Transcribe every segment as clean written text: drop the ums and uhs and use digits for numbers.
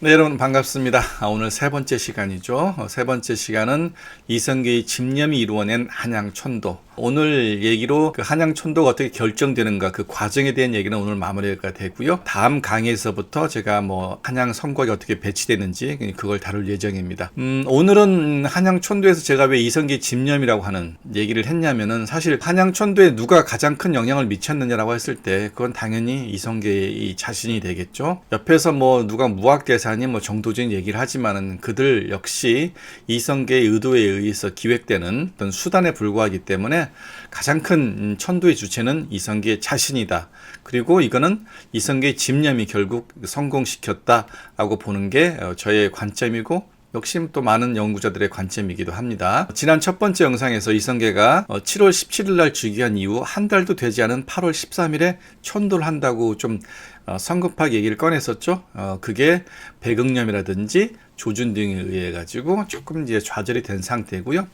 네, 여러분 반갑습니다. 오늘 세 번째 시간이죠. 세 번째 시간은 이성계의 집념이 이루어낸 한양천도. 오늘 얘기로 그 한양천도가 어떻게 결정되는가 그 과정에 대한 얘기는 오늘 마무리가 되고요. 다음 강의에서부터 제가 한양 성곽이 어떻게 배치되는지 그걸 다룰 예정입니다. 오늘은 한양천도에서 제가 왜 이성계의 집념이라고 하는 얘기를 했냐면은 사실 한양천도에 누가 가장 큰 영향을 미쳤느냐라고 했을 때 그건 당연히 이성계의 자신이 되겠죠. 옆에서 누가 무학대사니 정도적인 얘기를 하지만은 그들 역시 이성계의 의도에 의해서 기획되는 어떤 수단에 불과하기 때문에 가장 큰 천도의 주체는 이성계 자신이다. 그리고 이거는 이성계의 집념이 결국 성공시켰다라고 보는 게 저의 관점이고 역시 또 많은 연구자들의 관점이기도 합니다. 지난 첫 번째 영상에서 이성계가 7월 17일 날 즉위한 이후 한 달도 되지 않은 8월 13일에 천도를 한다고 좀 성급하게 얘기를 꺼냈었죠. 그게 백응념이라든지 조준 등에 의해 가지고 조금 이제 좌절이 된 상태고요.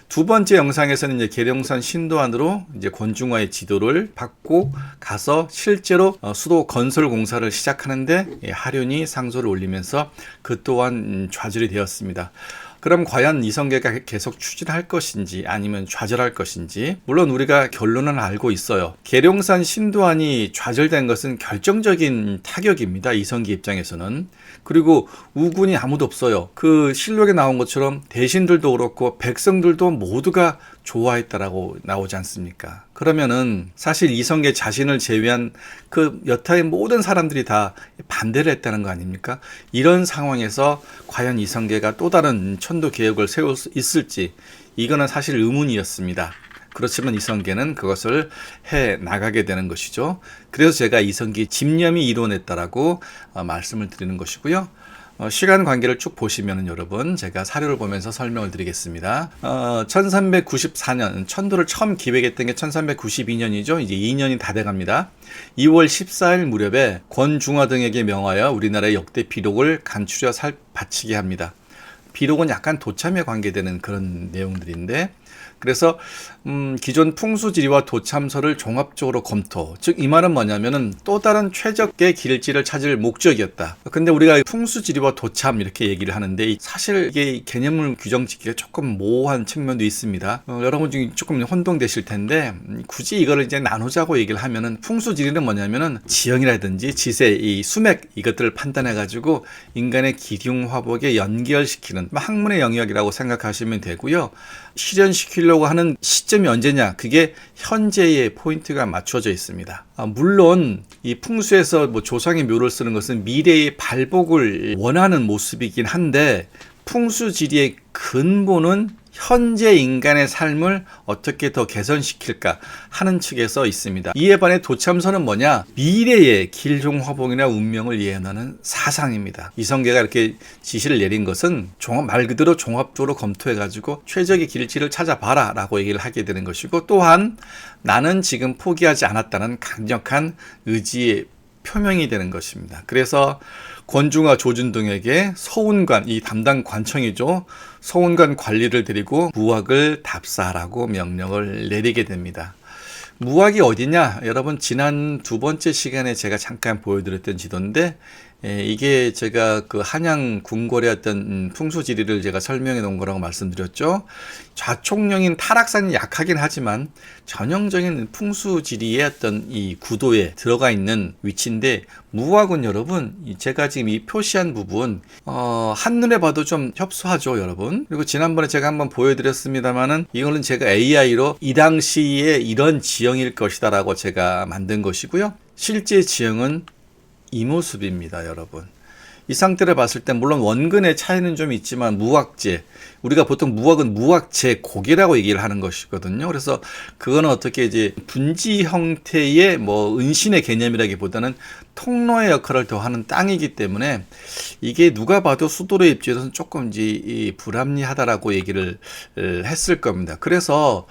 두 번째 영상에서는 이제 계룡산 신도안으로 이제 권중화의 지도를 받고 가서 실제로 수도 건설 공사를 시작하는데 하륜이 상소를 올리면서 그 또한 좌절이 되었습니다. 그럼 과연 이성계가 계속 추진할 것인지 아니면 좌절할 것인지, 물론 우리가 결론은 알고 있어요. 계룡산 신도안이 좌절된 것은 결정적인 타격입니다. 이성계 입장에서는. 그리고 우군이 아무도 없어요. 그 실록에 나온 것처럼 대신들도 그렇고 백성들도 모두가 좋아했다라고 나오지 않습니까? 그러면은 사실 이성계 자신을 제외한 그 여타의 모든 사람들이 다 반대를 했다는 거 아닙니까? 이런 상황에서 과연 이성계가 또 다른 천도 개혁을 세울 수 있을지, 이거는 사실 의문이었습니다. 그렇지만 이성계는 그것을 해 나가게 되는 것이죠. 그래서 제가 이성계의 집념이 이뤄냈다라고 말씀을 드리는 것이고요. 시간 관계를 쭉 보시면은 여러분 제가 사료를 보면서 설명을 드리겠습니다. 1394년 천도를 처음 기획했던 게 1392년이죠. 이제 2년이 다 돼갑니다. 2월 14일 무렵에 권중화 등에게 명하여 우리나라의 역대 비록을 간추려 바치게 합니다. 비록은 약간 도참에 관계되는 그런 내용들인데, 그래서 기존 풍수지리와 도참서를 종합적으로 검토, 즉 이 말은 뭐냐면은 또 다른 최적의 길지를 찾을 목적이었다. 근데 우리가 풍수지리와 도참 이렇게 얘기를 하는데 사실 이게 개념을 규정짓기가 조금 모호한 측면도 있습니다. 여러분 중에 조금 혼동되실 텐데 굳이 이거를 이제 나누자고 얘기를 하면은 풍수지리는 뭐냐면은 지형이라든지 지세, 이 수맥 이것들을 판단해 가지고 인간의 기흉화복에 연결시키는 학문의 영역이라고 생각하시면 되고요. 실현시키려고 하는 시점이 언제냐, 그게 현재의 포인트가 맞춰져 있습니다. 물론 이 풍수에서 조상의 묘를 쓰는 것은 미래의 발복을 원하는 모습이긴 한데 풍수지리의 근본은 현재 인간의 삶을 어떻게 더 개선시킬까 하는 측에서 있습니다. 이에 반해 도참서는 뭐냐? 미래의 길종화복이나 운명을 예언하는 사상입니다. 이성계가 이렇게 지시를 내린 것은 말 그대로 종합적으로 검토해가지고 최적의 길지를 찾아봐라 라고 얘기를 하게 되는 것이고, 또한 나는 지금 포기하지 않았다는 강력한 의지의 표명이 되는 것입니다. 그래서 권중화 조준 등에게 서운관, 이 담당 관청이죠, 서운관 관리를 드리고 무학을 답사하라고 명령을 내리게 됩니다. 무학이 어디냐? 여러분 지난 두 번째 시간에 제가 잠깐 보여드렸던 지도인데 이게 제가 그 한양 궁궐의 어떤 풍수지리를 제가 설명해 놓은 거라고 말씀드렸죠. 좌촉령인 타락산이 약하긴 하지만 전형적인 풍수지리의 어떤 이 구도에 들어가 있는 위치인데, 무학은 여러분 제가 지금 이 표시한 부분 한눈에 봐도 좀 협소하죠 여러분. 그리고 지난번에 제가 한번 보여드렸습니다만은 이거는 제가 AI로 이 당시에 이런 지형일 것이다 라고 제가 만든 것이고요. 실제 지형은 이 모습입니다 여러분. 이 상태를 봤을 때 물론 원근의 차이는 좀 있지만 무악재, 우리가 보통 무악은 무악재 고개라고 얘기를 하는 것이거든요. 그래서 그거는 어떻게 이제 분지 형태의 뭐 은신의 개념이라기보다는 통로의 역할을 더하는 땅이기 때문에 이게 누가 봐도 수도로의 입지에서는 조금 이제 불합리하다라고 얘기를 했을 겁니다. 그래서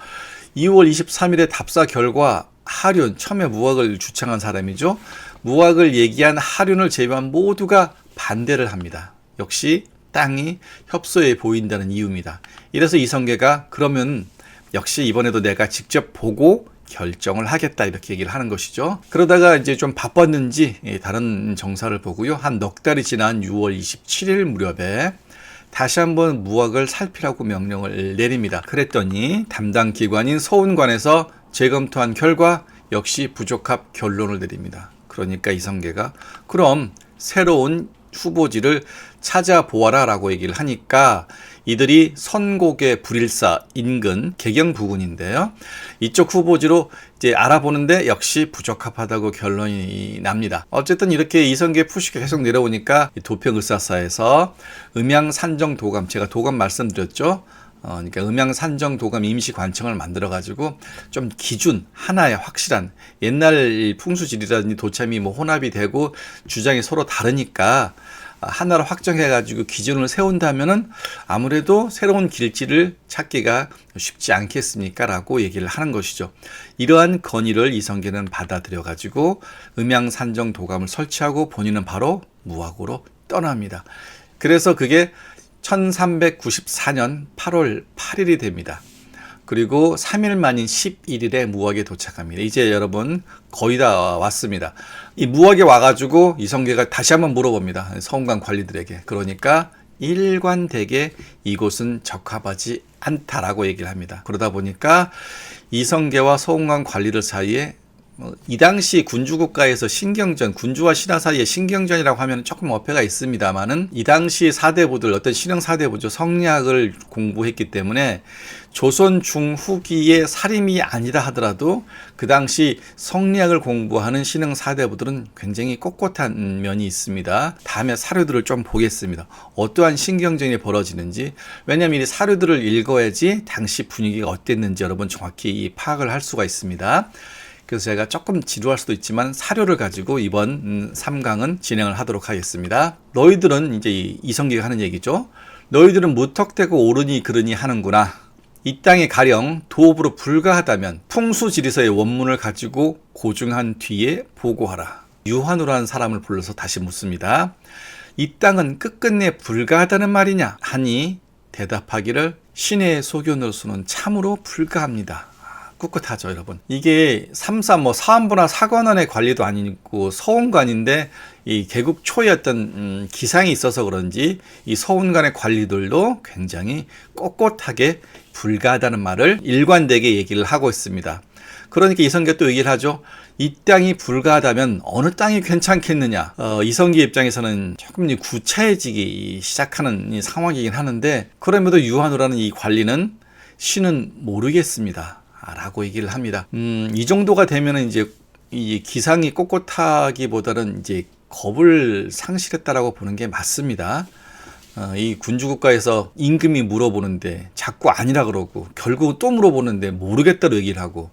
2월 23일에 답사 결과 하륜, 처음에 무학을 주창한 사람이죠. 무학을 얘기한 하륜을 제외한 모두가 반대를 합니다. 역시 땅이 협소해 보인다는 이유입니다. 이래서 이성계가 그러면 역시 이번에도 내가 직접 보고 결정을 하겠다 이렇게 얘기를 하는 것이죠. 그러다가 이제 좀 바빴는지 다른 정사를 보고요. 한 넉 달이 지난 6월 27일 무렵에 다시 한번 무학을 살피라고 명령을 내립니다. 그랬더니 담당 기관인 서운관에서 재검토한 결과 역시 부적합 결론을 내립니다. 그러니까 이성계가 그럼 새로운 후보지를 찾아보아라 라고 얘기를 하니까 이들이 선곡의 불일사 인근 개경 부근인데요. 이쪽 후보지로 이제 알아보는데 역시 부적합하다고 결론이 납니다. 어쨌든 이렇게 이성계 푸시가 계속 내려오니까 도평을사사에서 음양산정도감, 제가 도감 말씀드렸죠. 그러니까 음양산정도감 임시관청을 만들어가지고 좀 기준 하나의 확실한, 옛날 풍수지리라든지 도참이 뭐 혼합이 되고 주장이 서로 다르니까 하나를 확정해가지고 기준을 세운다면은 아무래도 새로운 길지를 찾기가 쉽지 않겠습니까? 라고 얘기를 하는 것이죠. 이러한 건의를 이성계는 받아들여가지고 음양산정도감을 설치하고 본인은 바로 무학으로 떠납니다. 그래서 그게 1394년 8월 8일이 됩니다. 그리고 3일 만인 11일에 무학에 도착합니다. 이제 여러분 거의 다 왔습니다. 이 무학에 와가지고 이성계가 다시 한번 물어봅니다. 서운관 관리들에게. 그러니까 일관되게 이곳은 적합하지 않다라고 얘기를 합니다. 그러다 보니까 이성계와 서운관 관리들 사이에 이 당시 군주국가에서 신경전, 군주와 신하 사이에 신경전이라고 하면 조금 어폐가 있습니다만은 이 당시 사대부들, 어떤 신흥 사대부죠. 성리학을 공부했기 때문에 조선 중후기의 살림이 아니라 하더라도 그 당시 성리학을 공부하는 신흥 사대부들은 굉장히 꼿꼿한 면이 있습니다. 다음에 사료들을 좀 보겠습니다. 어떠한 신경전이 벌어지는지. 왜냐하면 이 사료들을 읽어야지 당시 분위기가 어땠는지 여러분 정확히 파악을 할 수가 있습니다. 그래서 제가 조금 지루할 수도 있지만 사료를 가지고 이번 3강은 진행을 하도록 하겠습니다. 너희들은 이제 이성계가 하는 얘기죠. 너희들은 무턱대고 옳으니 그르니 하는구나. 이 땅에 가령 도읍으로 불가하다면 풍수지리서의 원문을 가지고 고증한 뒤에 보고하라. 유한우라는 사람을 불러서 다시 묻습니다. 이 땅은 끝끝내 불가하다는 말이냐 하니 대답하기를 신의 소견으로서는 참으로 불가합니다. 꿋꿋하죠 여러분. 이게 사안부나 사관원의 관리도 아니고 서운관인데 이 개국 초의 어떤 기상이 있어서 그런지 이 서운관의 관리들도 굉장히 꼿꼿하게 불가하다는 말을 일관되게 얘기를 하고 있습니다. 그러니까 이성계 또 얘기를 하죠. 이 땅이 불가하다면 어느 땅이 괜찮겠느냐. 이성계 입장에서는 조금 구차해지기 시작하는 이 상황이긴 하는데, 그럼에도 유한우라는 이 관리는 신은 모르겠습니다 라고 얘기를 합니다. 이 정도가 되면은 이제 이 기상이 꼿꼿하기보다는 이제 겁을 상실했다라고 보는 게 맞습니다. 이 군주국가에서 임금이 물어보는데 자꾸 아니라 그러고 결국 또 물어보는데 모르겠다고 얘기를 하고,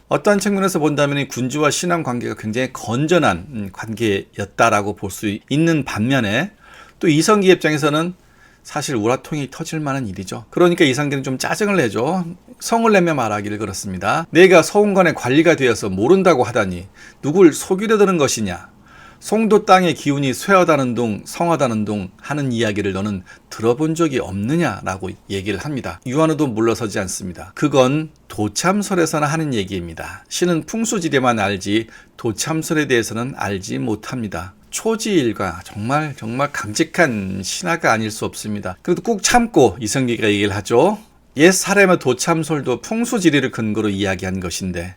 어떠한 측면에서 본다면 이 군주와 신한 관계가 굉장히 건전한 관계였다라고 볼 수 있는 반면에, 또 이성계 입장에서는 사실 우라통이 터질 만한 일이죠. 그러니까 이성계는 좀 짜증을 내죠. 성을 내며 말하기를 그렇습니다. 내가 서운관의 관리가 되어서 모른다고 하다니 누굴 속이려 드는 것이냐. 송도 땅의 기운이 쇠하다는 둥 성하다는 둥 하는 이야기를 너는 들어본 적이 없느냐라고 얘기를 합니다. 유한우도 물러서지 않습니다. 그건 도참설에서나 하는 얘기입니다. 신은 풍수지리만 알지 도참설에 대해서는 알지 못합니다. 초지일관, 정말 강직한 신하가 아닐 수 없습니다. 그래도 꾹 참고 이성계가 얘기를 하죠. 옛 사람의 도참솔도 풍수지리를 근거로 이야기한 것인데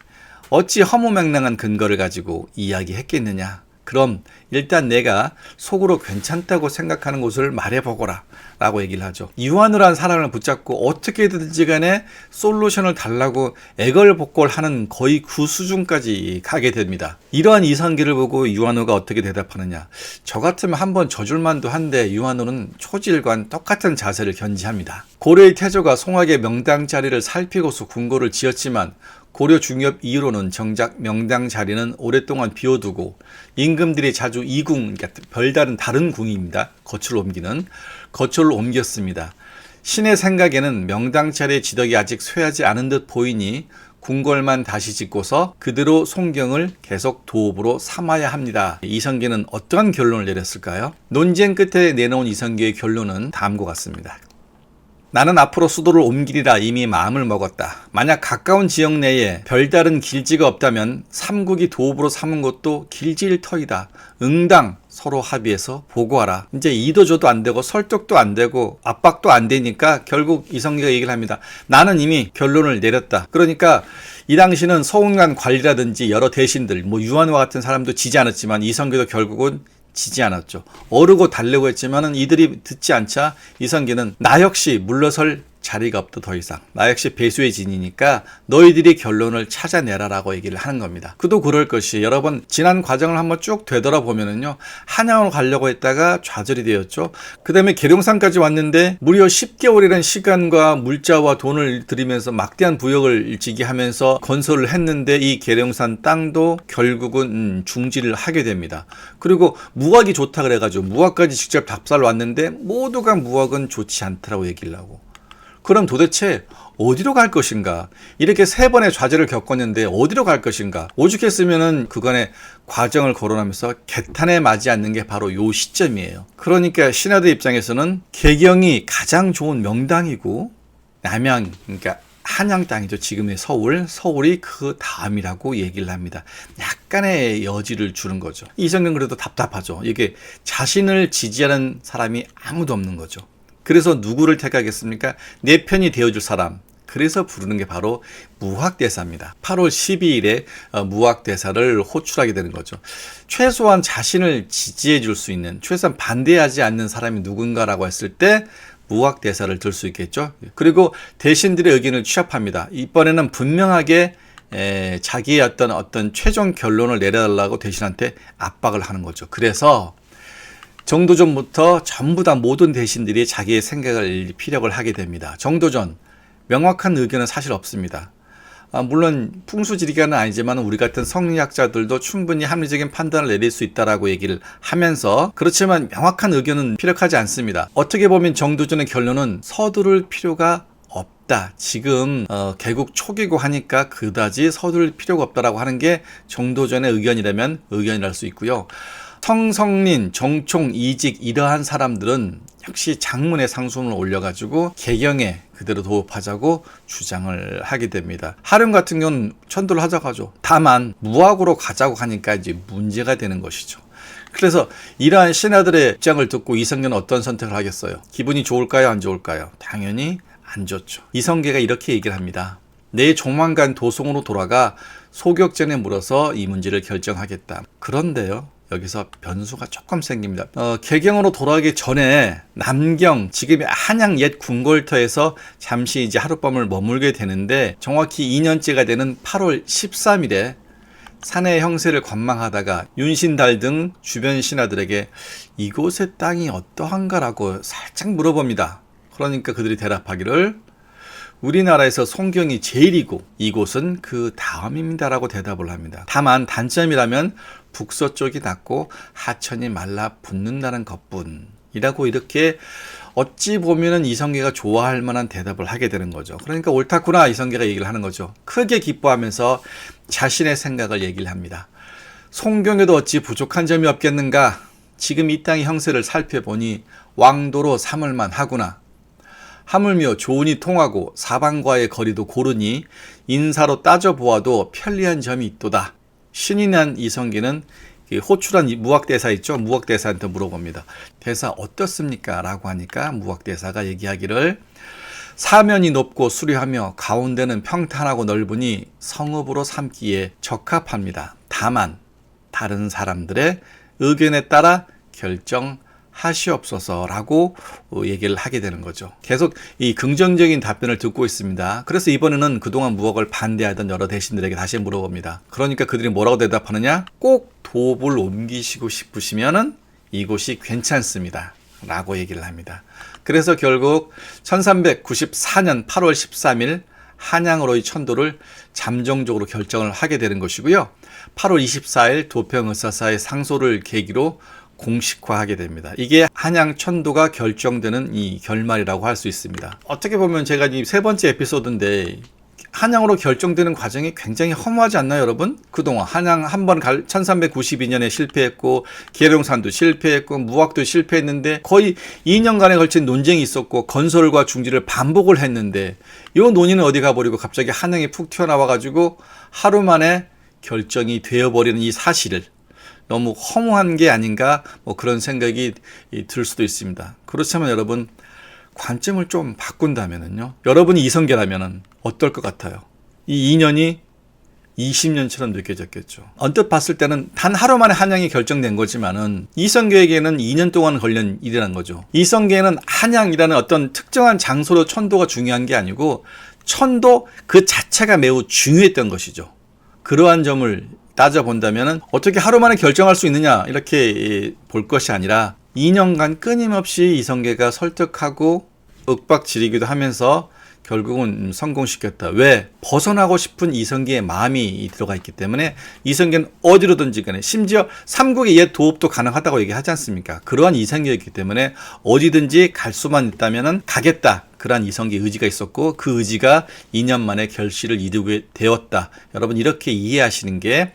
어찌 허무맹랑한 근거를 가지고 이야기했겠느냐. 그럼 일단 내가 속으로 괜찮다고 생각하는 곳을 말해보거라 라고 얘기를 하죠. 유한우라는 사람을 붙잡고 어떻게든지 간에 솔루션을 달라고 애걸복걸하는 거의 그 수준까지 가게 됩니다. 이러한 이성계를 보고 유한우가 어떻게 대답하느냐. 저 같으면 한번 져줄만도 한데 유한우는 초지일관 똑같은 자세를 견지합니다. 고려의 태조가 송악의 명당 자리를 살피고서 궁궐을 지었지만 고려 중엽 이후로는 정작 명당 자리는 오랫동안 비워두고 임금들이 자주 이궁, 그러니까 별다른 다른 궁입니다. 거처를 옮겼습니다. 신의 생각에는 명당 자리의 지덕이 아직 쇠하지 않은 듯 보이니 궁궐만 다시 짓고서 그대로 송경을 계속 도읍으로 삼아야 합니다. 이성계는 어떠한 결론을 내렸을까요? 논쟁 끝에 내놓은 이성계의 결론은 다음과 같습니다. 나는 앞으로 수도를 옮기리라 이미 마음을 먹었다. 만약 가까운 지역 내에 별다른 길지가 없다면 삼국이 도읍으로 삼은 것도 길지일 터이다. 응당 서로 합의해서 보고하라. 이제 이도저도 안 되고 설득도 안 되고 압박도 안 되니까 결국 이성계가 얘기를 합니다. 나는 이미 결론을 내렸다. 그러니까 이 당시는 서운관 관리라든지 여러 대신들, 유한과 같은 사람도 지지 않았지만 이성계도 결국은 지지 않았죠. 어르고 달래고 했지만은 이들이 듣지 않자 이성계는 나 역시 물러설 자리가 없다 더 이상. 나 역시 배수의 진이니까 너희들이 결론을 찾아내라라고 얘기를 하는 겁니다. 그도 그럴 것이 여러 번 지난 과정을 한번 쭉 되돌아보면은요. 한양으로 가려고 했다가 좌절이 되었죠. 그 다음에 계룡산까지 왔는데 무려 10개월이라는 시간과 물자와 돈을 들이면서 막대한 부역을 지기하면서 건설을 했는데 이 계룡산 땅도 결국은 중지를 하게 됩니다. 그리고 무학이 좋다 그래가지고 무학까지 직접 답사를 왔는데 모두가 무학은 좋지 않더라고 얘기를 하고. 그럼 도대체 어디로 갈 것인가? 이렇게 3번의 좌절을 겪었는데 어디로 갈 것인가? 오죽했으면은 그간의 과정을 거론하면서 개탄에 맞지 않는 게 바로 요 시점이에요. 그러니까 신하들 입장에서는 개경이 가장 좋은 명당이고 남양, 그러니까 한양 땅이죠. 지금의 서울이 그 다음이라고 얘기를 합니다. 약간의 여지를 주는 거죠. 이성계는 그래도 답답하죠. 이게 자신을 지지하는 사람이 아무도 없는 거죠. 그래서 누구를 택하겠습니까? 내 편이 되어줄 사람. 그래서 부르는 게 바로 무학대사입니다. 8월 12일에 무학대사를 호출하게 되는 거죠. 최소한 자신을 지지해 줄 수 있는, 최소한 반대하지 않는 사람이 누군가라고 했을 때 무학대사를 들 수 있겠죠. 그리고 대신들의 의견을 취합합니다. 이번에는 분명하게 자기의 어떤 최종 결론을 내려달라고 대신한테 압박을 하는 거죠. 그래서 정도전부터 전부 다 모든 대신들이 자기의 생각을 피력을 하게 됩니다. 정도전 명확한 의견은 사실 없습니다. 물론 풍수지리가는 아니지만 우리 같은 성리학자들도 충분히 합리적인 판단을 내릴 수 있다라고 얘기를 하면서 그렇지만 명확한 의견은 피력하지 않습니다. 어떻게 보면 정도전의 결론은 서두를 필요가 없다. 지금 개국 초기고 하니까 그다지 서두를 필요가 없다라고 하는 게 정도전의 의견이라면 의견이랄 수 있고요. 성성린, 정총, 이직 이러한 사람들은 역시 장문의 상소문을 올려가지고 개경에 그대로 도읍하자고 주장을 하게 됩니다. 하룡 같은 경우는 천도를 하자고 하죠. 다만 무학으로 가자고 하니까 이제 문제가 되는 것이죠. 그래서 이러한 신하들의 입장을 듣고 이성계는 어떤 선택을 하겠어요? 기분이 좋을까요? 안 좋을까요? 당연히 안 좋죠. 이성계가 이렇게 얘기를 합니다. 내일 조만간 도송으로 돌아가 소격전에 물어서 이 문제를 결정하겠다. 그런데요. 여기서 변수가 조금 생깁니다. 개경으로 돌아가기 전에 남경, 지금의 한양 옛 궁궐터에서 잠시 이제 하룻밤을 머물게 되는데 정확히 2년째가 되는 8월 13일에 사내 형세를 관망하다가 윤신달 등 주변 신하들에게 이곳의 땅이 어떠한가라고 살짝 물어봅니다. 그러니까 그들이 대답하기를 우리나라에서 송경이 제일이고 이곳은 그 다음입니다라고 대답을 합니다. 다만 단점이라면 북서쪽이 낮고 하천이 말라 붙는다는 것뿐이라고 이렇게 어찌 보면은 이성계가 좋아할 만한 대답을 하게 되는 거죠. 그러니까 옳다구나 이성계가 얘기를 하는 거죠. 크게 기뻐하면서 자신의 생각을 얘기를 합니다. 송경에도 어찌 부족한 점이 없겠는가? 지금 이 땅의 형세를 살펴보니 왕도로 삼을만 하구나. 하물며 조은이 통하고 사방과의 거리도 고르니 인사로 따져보아도 편리한 점이 있도다. 신이 난 이성계는 호출한 무학대사 있죠? 무학대사한테 물어봅니다. 대사 어떻습니까? 라고 하니까 무학대사가 얘기하기를 사면이 높고 수려하며 가운데는 평탄하고 넓으니 성읍으로 삼기에 적합합니다. 다만 다른 사람들의 의견에 따라 결정하시옵소서라고 얘기를 하게 되는 거죠. 계속 이 긍정적인 답변을 듣고 있습니다. 그래서 이번에는 그동안 무학을 반대하던 여러 대신들에게 다시 물어봅니다. 그러니까 그들이 뭐라고 대답하느냐? 꼭 도읍을 옮기시고 싶으시면은 이곳이 괜찮습니다. 라고 얘기를 합니다. 그래서 결국 1394년 8월 13일 한양으로의 천도를 잠정적으로 결정을 하게 되는 것이고요. 8월 24일 도평의사사의 상소를 계기로 공식화하게 됩니다. 이게 한양 천도가 결정되는 이 결말이라고 할 수 있습니다. 어떻게 보면 제가 이 세 번째 에피소드인데 한양으로 결정되는 과정이 굉장히 허무하지 않나요, 여러분? 그동안 한양 한번 1392년에 실패했고 계룡산도 실패했고 무학도 실패했는데 거의 2년간에 걸친 논쟁이 있었고 건설과 중지를 반복을 했는데 이 논의는 어디 가버리고 갑자기 한양이 푹 튀어나와가지고 하루 만에 결정이 되어버리는 이 사실을 너무 허무한 게 아닌가 그런 생각이 들 수도 있습니다. 그렇지만 여러분 관점을 좀 바꾼다면요. 여러분이 이성계라면 어떨 것 같아요? 이 인연이 20년처럼 느껴졌겠죠. 언뜻 봤을 때는 단 하루 만에 한양이 결정된 거지만은 이성계에게는 2년 동안 걸린 일이란 거죠. 이성계에는 한양이라는 어떤 특정한 장소로 천도가 중요한 게 아니고 천도 그 자체가 매우 중요했던 것이죠. 그러한 점을 따져본다면은 어떻게 하루 만에 결정할 수 있느냐 이렇게 볼 것이 아니라 2년간 끊임없이 이성계가 설득하고 윽박지르기도 하면서 결국은 성공시켰다. 왜? 벗어나고 싶은 이성계의 마음이 들어가 있기 때문에 이성계는 어디로든지 간에 심지어 삼국의 옛 도읍도 가능하다고 얘기하지 않습니까? 그러한 이성계였기 때문에 어디든지 갈 수만 있다면 가겠다. 그러한 이성계의 의지가 있었고 그 의지가 2년 만에 결실을 이루게 되었다. 여러분 이렇게 이해하시는 게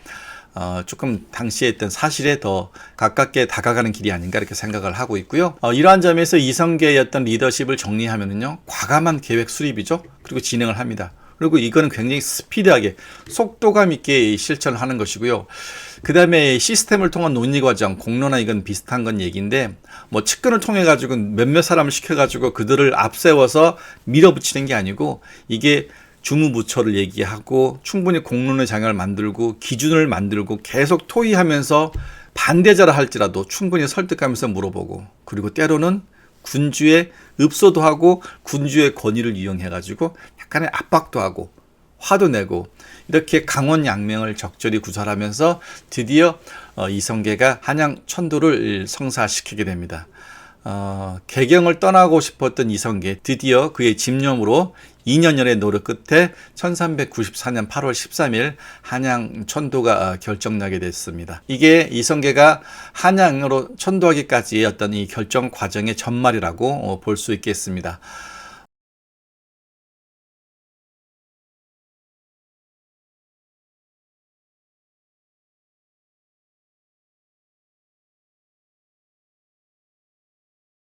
조금 당시에 있던 사실에 더 가깝게 다가가는 길이 아닌가 이렇게 생각을 하고 있고요. 이러한 점에서 이성계의 어떤 리더십을 정리하면은요, 과감한 계획 수립이죠. 그리고 진행을 합니다. 그리고 이거는 굉장히 스피드하게 속도감 있게 실천을 하는 것이고요. 그 다음에 시스템을 통한 논의 과정, 공론화 이건 비슷한 건 얘기인데 측근을 통해 가지고 몇몇 사람을 시켜 가지고 그들을 앞세워서 밀어붙이는 게 아니고 이게 주무부처를 얘기하고 충분히 공론의 장을 만들고 기준을 만들고 계속 토의하면서 반대자라 할지라도 충분히 설득하면서 물어보고 그리고 때로는 군주의 읍소도 하고 군주의 권위를 이용해가지고 약간의 압박도 하고 화도 내고 이렇게 강원양명을 적절히 구사하면서 드디어 이성계가 한양 천도를 성사시키게 됩니다. 개경을 떠나고 싶었던 이성계 드디어 그의 집념으로 2년여의 노력 끝에 1394년 8월 13일 한양 천도가 결정나게 됐습니다. 이게 이성계가 한양으로 천도하기까지의 어떤 이 결정 과정의 전말이라고 볼 수 있겠습니다.